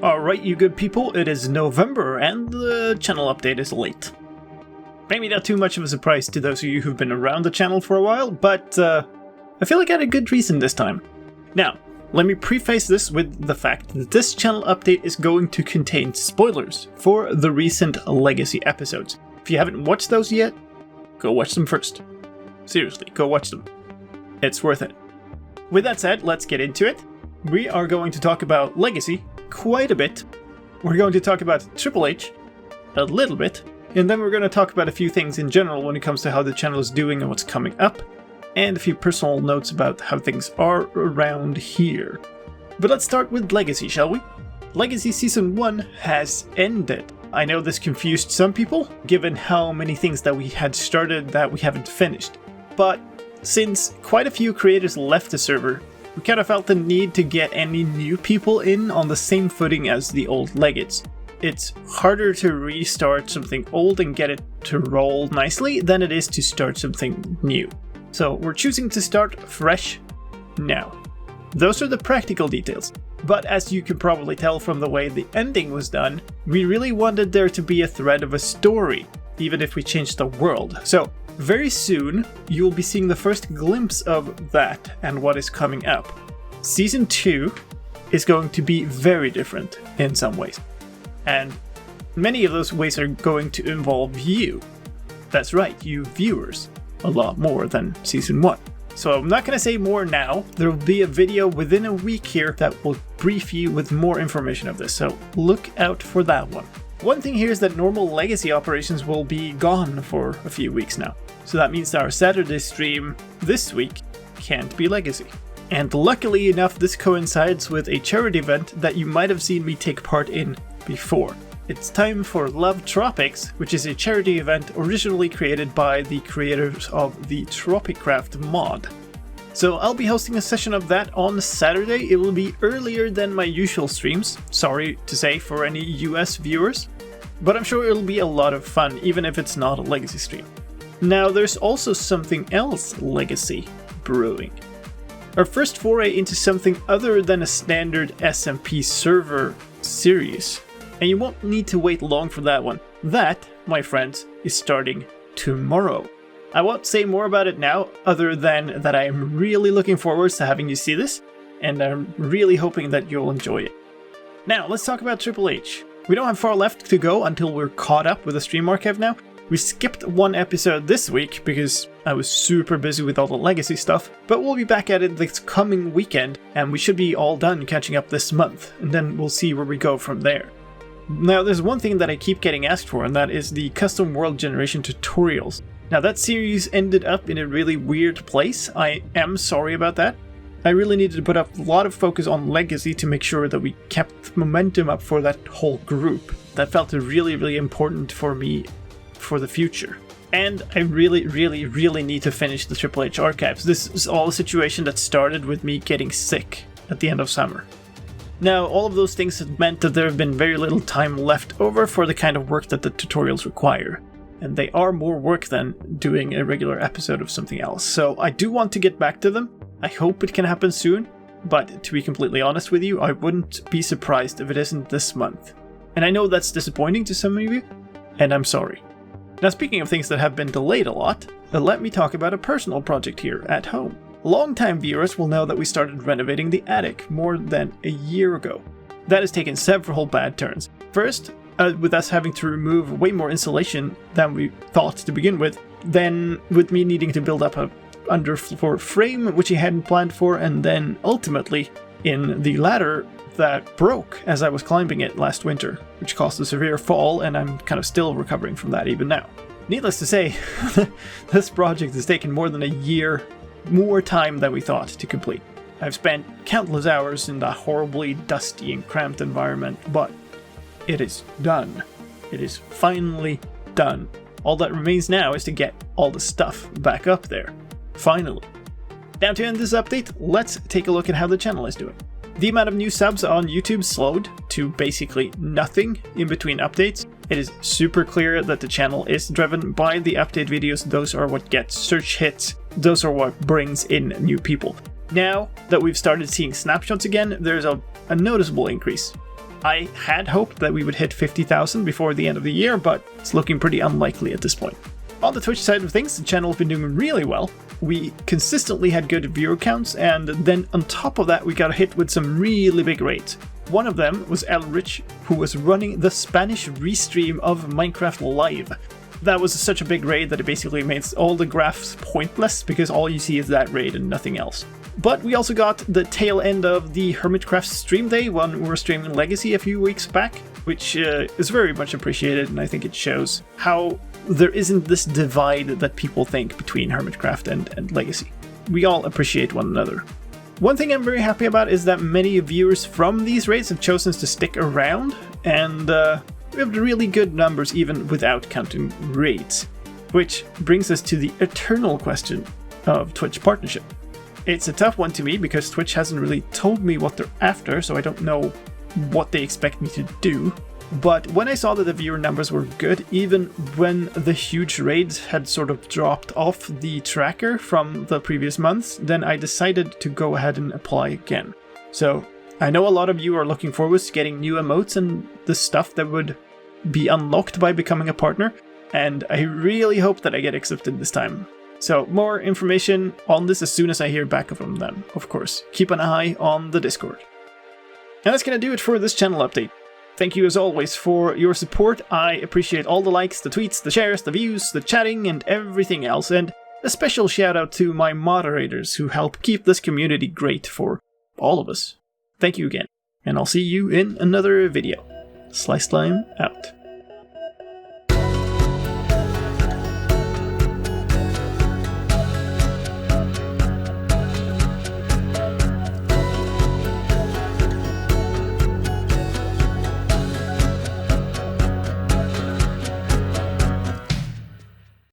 Alright, you good people, it is November and the channel update is late. Maybe not too much of a surprise to those of you who've been around the channel for a while, but I feel like I had a good reason this time. Now, let me preface this with the fact that this channel update is going to contain spoilers for the recent Legacy episodes. If you haven't watched those yet, go watch them first. Seriously, go watch them. It's worth it. With that said, let's get into it. We are going to talk about Legacy quite a bit. We're going to talk about Triple H a little bit, and then we're going to talk about a few things in general when it comes to how the channel is doing and what's coming up, and a few personal notes about how things are around here. But let's start with Legacy, shall we? Legacy Season 1 has ended. I know this confused some people, given how many things that we had started that we haven't finished. But since quite a few creators left the server, we kind of felt the need to get any new people in on the same footing as the old Legates. It's harder to restart something old and get it to roll nicely than it is to start something new. So we're choosing to start fresh now. Those are the practical details. But as you can probably tell from the way the ending was done, we really wanted there to be a thread of a story, even if we changed the world. So very soon, you will be seeing the first glimpse of that and what is coming up. Season 2 is going to be very different in some ways. And many of those ways are going to involve you. That's right, you viewers. A lot more than Season 1. So I'm not going to say more now. There will be a video within a week here that will brief you with more information of this. So look out for that one. One thing here is that normal Legacy operations will be gone for a few weeks now. So that means that our Saturday stream this week can't be Legacy. And luckily enough, this coincides with a charity event that you might have seen me take part in before. It's time for Love Tropics, which is a charity event originally created by the creators of the Tropicraft mod. So I'll be hosting a session of that on Saturday. It will be earlier than my usual streams, sorry to say for any US viewers, but I'm sure it'll be a lot of fun, even if it's not a Legacy stream. Now there's also something else Legacy brewing. Our first foray into something other than a standard SMP server series. And you won't need to wait long for that one. That, my friends, is starting tomorrow. I won't say more about it now, other than that I am really looking forward to having you see this, and I'm really hoping that you'll enjoy it. Now, let's talk about Triple H. We don't have far left to go until we're caught up with the stream archive now. We skipped one episode this week because I was super busy with all the Legacy stuff, but we'll be back at it this coming weekend, and we should be all done catching up this month, and then we'll see where we go from there. Now, there's one thing that I keep getting asked for, and that is the custom world generation tutorials. Now, that series ended up in a really weird place. I am sorry about that. I really needed to put up a lot of focus on Legacy to make sure that we kept momentum up for that whole group. That felt really, really important for me for the future. And I really, really, really need to finish the Triple H archives. This is all a situation that started with me getting sick at the end of summer. Now, all of those things have meant that there have been very little time left over for the kind of work that the tutorials require. And they are more work than doing a regular episode of something else. So I do want to get back to them. I hope it can happen soon. But to be completely honest with you, I wouldn't be surprised if it isn't this month. And I know that's disappointing to some of you, and I'm sorry. Now, speaking of things that have been delayed a lot, let me talk about a personal project here at home. Longtime viewers will know that we started renovating the attic more than a year ago. That has taken several bad turns. First, with us having to remove way more insulation than we thought to begin with, then with me needing to build up a underfloor frame, which I hadn't planned for, and then ultimately in the ladder that broke as I was climbing it last winter, which caused a severe fall, and I'm kind of still recovering from that even now. Needless to say, this project has taken more than a year more time than we thought to complete. I've spent countless hours in that horribly dusty and cramped environment, but it is done. It is finally done. All that remains now is to get all the stuff back up there. Finally. Now to end this update, let's take a look at how the channel is doing. The amount of new subs on YouTube slowed to basically nothing in between updates. It is super clear that the channel is driven by the update videos. Those are what gets search hits. Those are what brings in new people. Now that we've started seeing snapshots again, there's a a noticeable increase. I had hoped that we would hit 50,000 before the end of the year, but it's looking pretty unlikely at this point. On the Twitch side of things, the channel has been doing really well. We consistently had good viewer counts, and then on top of that we got hit with some really big raids. One of them was Elrich, who was running the Spanish restream of Minecraft Live. That was such a big raid that it basically makes all the graphs pointless, because all you see is that raid and nothing else. But we also got the tail end of the Hermitcraft stream day when we were streaming Legacy a few weeks back, which is very much appreciated, and I think it shows how there isn't this divide that people think between Hermitcraft and Legacy. We all appreciate one another. One thing I'm very happy about is that many viewers from these raids have chosen to stick around, and we have really good numbers even without counting raids. Which brings us to the eternal question of Twitch partnership. It's a tough one to me because Twitch hasn't really told me what they're after, so I don't know what they expect me to do. But when I saw that the viewer numbers were good, even when the huge raids had sort of dropped off the tracker from the previous months, then I decided to go ahead and apply again. So I know a lot of you are looking forward to getting new emotes and the stuff that would be unlocked by becoming a partner, and I really hope that I get accepted this time. So more information on this as soon as I hear back from them, of course. Keep an eye on the Discord. And that's going to do it for this channel update. Thank you as always for your support. I appreciate all the likes, the tweets, the shares, the views, the chatting, and everything else. And a special shout out to my moderators who help keep this community great for all of us. Thank you again, and I'll see you in another video. slicedlime out.